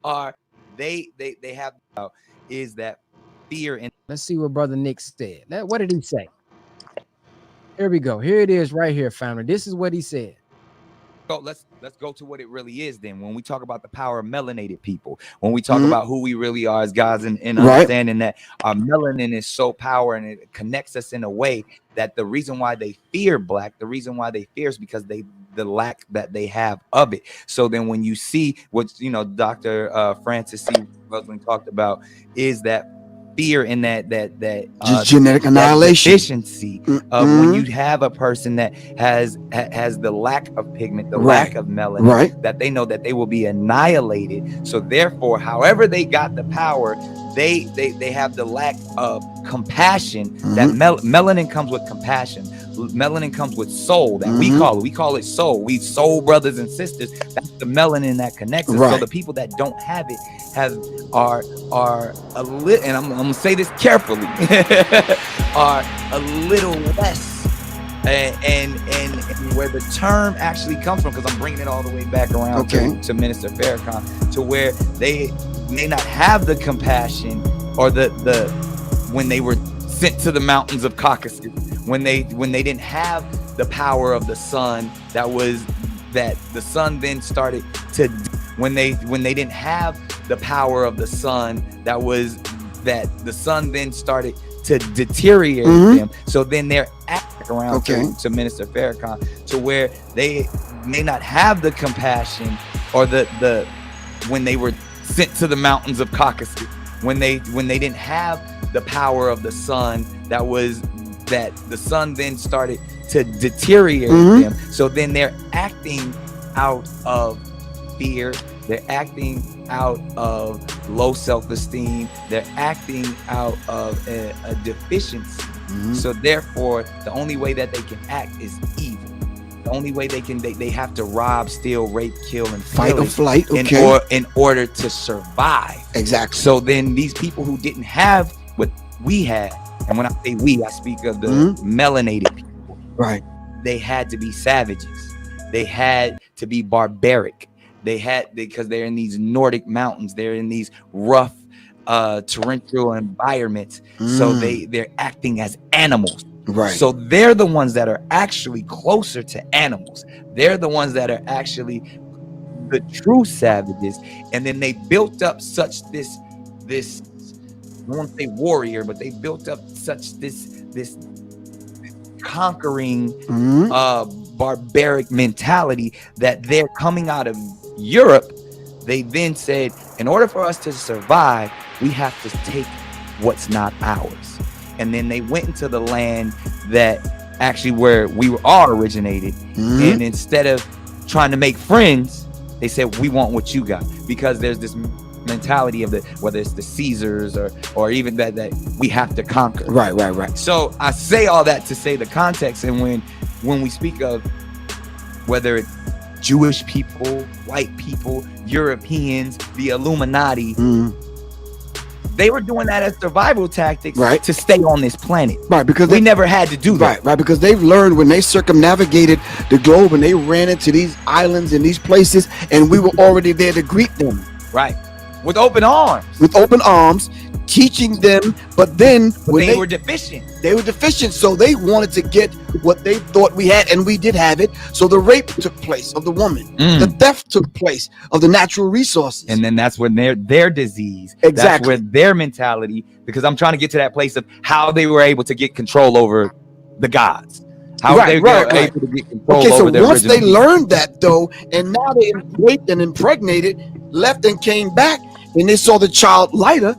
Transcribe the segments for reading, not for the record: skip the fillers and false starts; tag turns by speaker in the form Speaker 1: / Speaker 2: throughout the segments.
Speaker 1: are they have is that fear and
Speaker 2: Let's see what Brother Nick said. What did he say? Here we go. Here it is right here, family. This is what he said.
Speaker 1: go let's go to what it really is then. When we talk about the power of melanated people, when we talk about who we really are as gods, and understanding that our melanin is so power and it connects us in a way that the reason why they fear black, the reason why they fear is because the lack that they have of it. So then when you see what Dr. Francis C. Roseman talked about, is that fear and that
Speaker 3: genetic annihilation,
Speaker 1: deficiency of when you have a person that has the lack of pigment, the lack of melanin, that they know that they will be annihilated. So therefore, however they got the power, they have the lack of compassion. That melanin comes with compassion. Melanin comes with soul, that we call it soul. We soul brothers and sisters. That's the melanin that connects us. So the people that don't have it are a little, and I'm gonna say this carefully, are a little less, and where the term actually comes from, because I'm bringing it all the way back around to Minister Farrakhan, to where they may not have the compassion or the when they were sent to the mountains of Caucasus, when they didn't have the power of the sun, that the sun then started to, when they didn't have the power of the sun, that the sun then started to deteriorate them. So then they're acting around to Minister Farrakhan, to where they may not have the compassion or the when they were sent to the mountains of Caucasus, when they didn't have the power of the sun, that the sun then started to deteriorate them. So then they're acting out of fear. They're acting out of low self-esteem. They're acting out of a deficiency. So therefore, the only way that they can act is evil. The only way they have to rob, steal, rape, kill, and
Speaker 3: fight or flight,
Speaker 1: in order to survive.
Speaker 3: Exactly.
Speaker 1: So then these people who didn't have what we had, and when I say we, I speak of the melanated people.
Speaker 3: Right.
Speaker 1: They had to be savages. They had to be barbaric. Because they're in these Nordic mountains. They're in these rough, torrential environments. So they're acting as animals.
Speaker 3: Right.
Speaker 1: So they're the ones that are actually closer to animals. They're the ones that are actually the true savages. And then they built up such this I won't say warrior, but they built up such this conquering barbaric mentality that they're coming out of Europe. They then said, in order for us to survive, we have to take what's not ours. And then they went into the land that actually where we were all originated. And instead of trying to make friends, they said, we want what you got, because there's this mentality of whether it's the Caesars or even that we have to conquer.
Speaker 3: Right.
Speaker 1: So I say all that to say the context. And when we speak of whether it's Jewish people, white people, Europeans, the Illuminati, they were doing that as survival tactics to stay on this planet.
Speaker 3: Right, because
Speaker 1: we never had to do that.
Speaker 3: Right, because they've learned when they circumnavigated the globe and they ran into these islands and these places, and we were already there to greet them.
Speaker 1: Right. With open arms, teaching them, but then when they were deficient.
Speaker 3: They were deficient, so they wanted to get what they thought we had, and we did have it. So the rape took place of the woman, the theft took place of the natural resources,
Speaker 1: and then that's when their disease, that's where their mentality. Because I'm trying to get to that place of how they were able to get control over the gods. How they were able to get control over their
Speaker 3: once they learned that, though, and now they raped and impregnated, left and came back, and they saw the child lighter.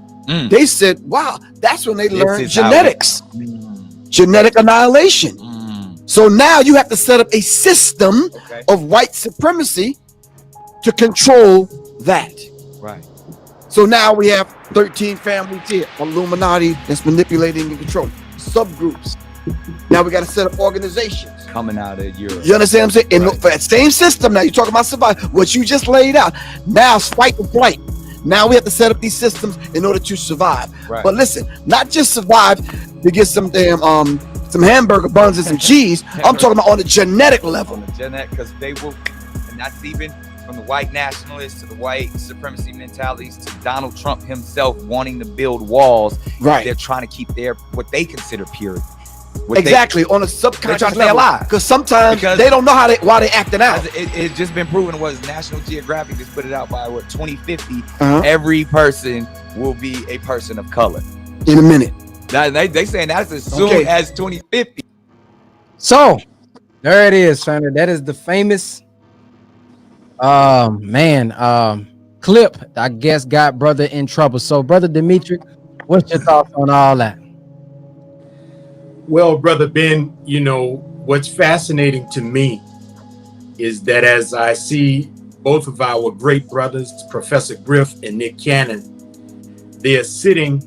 Speaker 3: They said, wow, that's when they learned genetics, genetic annihilation. So now you have to set up a system of white supremacy to control that.
Speaker 1: Right.
Speaker 3: So now we have 13 families here, Illuminati that's manipulating and controlling subgroups. Now we got to set up organizations
Speaker 1: coming out of Europe.
Speaker 3: You understand what I'm saying? And for that same system, now you're talking about survival, what you just laid out. Now it's fight and flight. Now we have to set up these systems in order to survive.
Speaker 1: Right.
Speaker 3: But listen, not just survive to get some damn some hamburger buns and some cheese. I'm talking about on the genetic level.
Speaker 1: On the genetic, because they will, and that's even from the white nationalists to the white supremacy mentalities to Donald Trump himself wanting to build walls.
Speaker 3: Right.
Speaker 1: They're trying to keep what they consider purity.
Speaker 3: Exactly, on a subconscious
Speaker 1: level.
Speaker 3: Stay alive. Because sometimes they don't know why they acting out.
Speaker 1: It's just been proven. Was National Geographic just put it out by 2050? Every person will be a person of color
Speaker 3: in a minute.
Speaker 1: They saying that's as soon as 2050.
Speaker 2: So there it is, family. That is the famous clip, I guess, got brother in trouble. So, brother Dimitri, what's your thoughts on all that?
Speaker 4: Well, brother Ben, what's fascinating to me is that as I see both of our great brothers, Professor Griff and Nick Cannon, they are sitting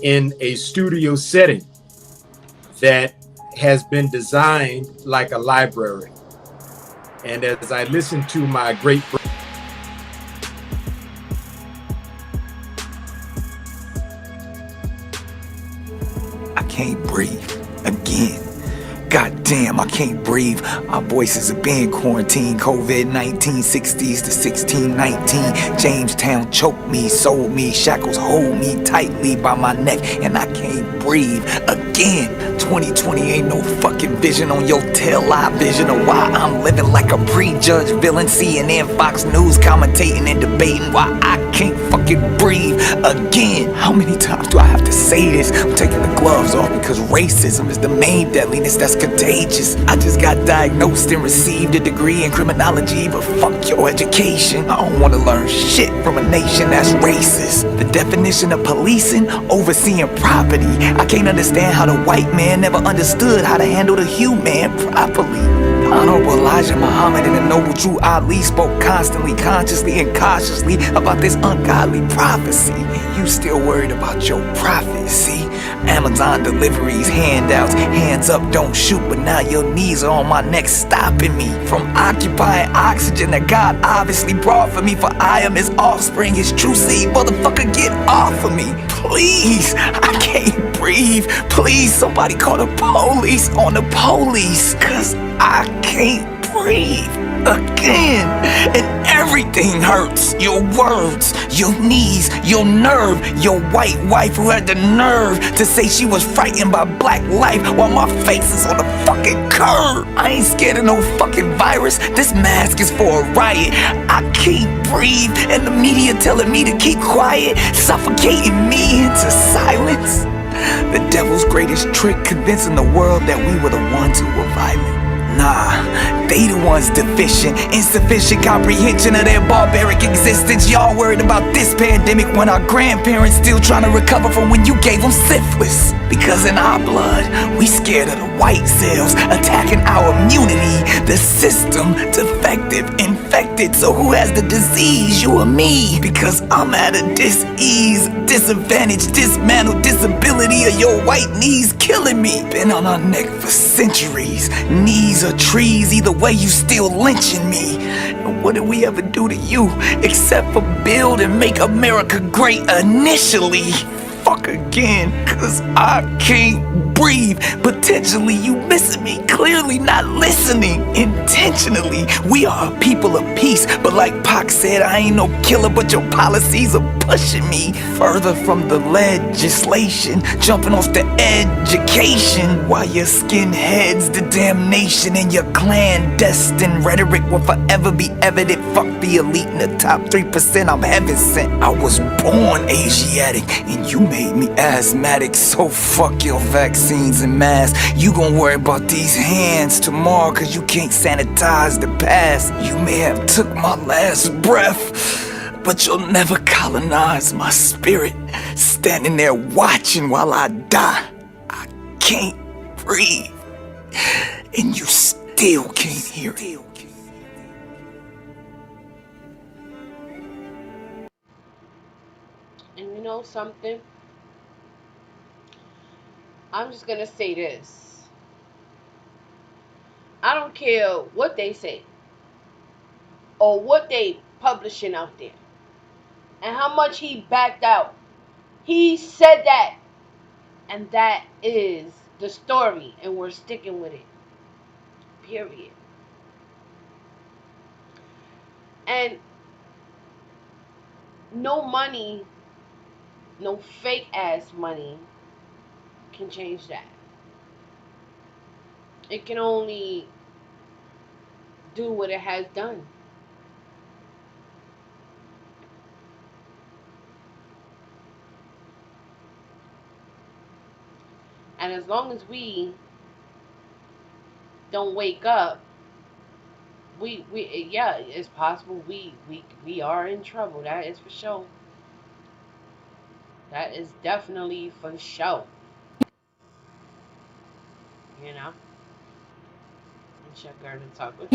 Speaker 4: in a studio setting that has been designed like a library. And as I listen to my great
Speaker 1: I can't breathe again. God damn, I can't breathe. Our voices are being quarantined. COVID-19, 60s to 1619. Jamestown choked me, sold me. Shackles hold me tightly by my neck, and I can't breathe again. 2020 ain't no fucking vision on your tail light vision of why I'm living like a prejudged villain. CNN, Fox News commentating and debating why I can't fucking breathe again. How many times do I have to say this? I'm taking the gloves off because racism is the main deadliness that's contagious. I just got diagnosed and received a degree in criminology, but fuck your education. I don't want to learn shit from a nation that's racist. The definition of policing, overseeing property. I can't understand how the white man never understood how to handle the human properly. Honorable Elijah Muhammad and the noble Drew Ali spoke constantly, consciously, and cautiously about this ungodly prophecy. And you still worried about your prophecy? Amazon deliveries, handouts, hands up, don't shoot, but now your knees are on my neck stopping me from occupying oxygen that God obviously brought for me, for I am his offspring, his true seed. Motherfucker, get off of me, please. I can't breathe. Please, somebody call the police on the police, cause I can't breathe again, and everything hurts. Your words, your knees, your nerve. Your white wife who had the nerve to say she was frightened by black life while my face is on the fucking curb. I ain't scared of no fucking virus. This mask is for a riot. I can't breathe, and the media telling me to keep quiet, suffocating me into silence. The devil's greatest trick, convincing the world that we were the ones who were violent. Nah, they the ones deficient, insufficient comprehension of their barbaric existence. Y'all worried about this pandemic when our grandparents still trying to recover from when you gave them syphilis. Because in our blood, we scared of the white cells attacking our immunity. The system, defective, infected. So who has the disease, you or me? Because I'm at a dis-ease, disadvantage, dismantled disability of your white knees killing me. Been on our neck for centuries. Knees or trees, either way you still lynching me. And what did we ever do to you except for build and make America great initially? Fuck again, cause I can't breathe. Potentially you missing me, clearly not listening. Intentionally, we are a people of peace, but like Pac said, I ain't no killer, but your policies are pushing me further from the legislation, jumping off the education, while your skinheads, the damnation, and your clandestine rhetoric will forever be evident. Fuck the elite in the top 3%, I'm heaven sent. I was born Asiatic, and you made me asthmatic, so fuck your vaccines and masks. You gon' worry about these hands tomorrow, cause you can't sanitize the past. You may have took my last breath, but you'll never colonize my spirit. Standing there watching while I die. I can't breathe, and you still can't hear it.
Speaker 5: And you know something? I'm just gonna say this. I don't care what they say or what they publishing out there and how much he backed out. He said that, and that is the story, and we're sticking with it. Period. And no money, no fake ass money can change that. It can only do what it has done. And as long as we don't wake up, we yeah, it's possible we are in trouble. That is for sure. That is definitely for sure. You know. And check her to talk with.